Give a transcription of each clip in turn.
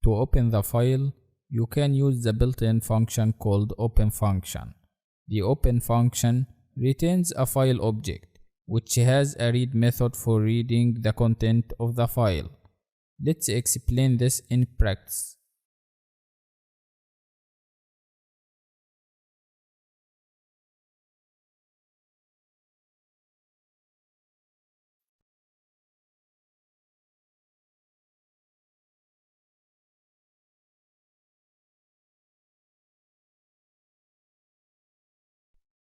To open the file, you can use the built-in function called open function. The open function returns a file object, which has a read method for reading the content of the file. Let's explain this in practice.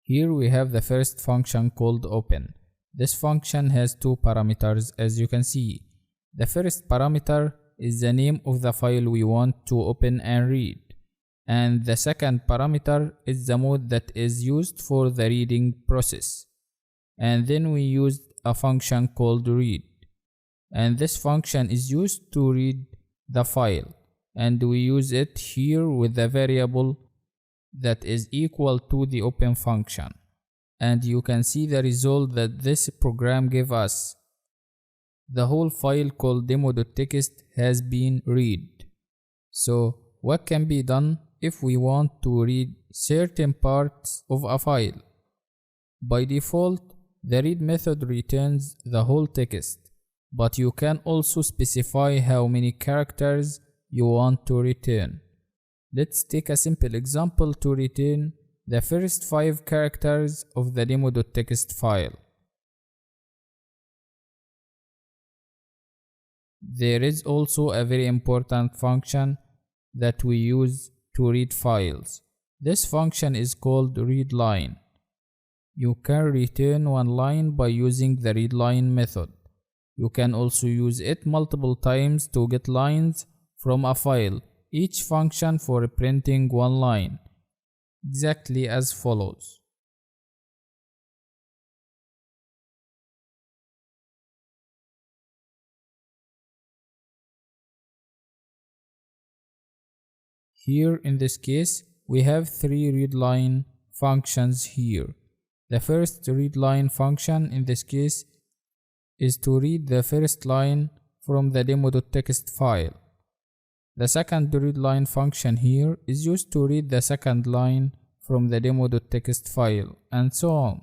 Here we have the first function called open. This function has two parameters, as you can see. The first parameter is the name of the file we want to open and read, and the second parameter is the mode that is used for the reading process. And then we used a function called read, and this function is used to read the file, and we use it here with a variable that is equal to the open function. And you can see the result that this program gave us. The whole file called demo.txt has been read. So what can be done if we want to read certain parts of a file? By default, the read method returns the whole text, but you can also specify how many characters you want to return. Let's take a simple example to return the first 5 characters of the demo.txt file. There is also a very important function that we use to read files. This function is called readLine. You can return one line by using the readLine method. You can also use it multiple times to get lines from a file, each function for printing one line, exactly as follows. Here in this case, we have 3 readLine functions here. The first readLine function in this case is to read the first line from the demo.txt file. The second readLine function here is used to read the second line from the demo.txt file, and so on.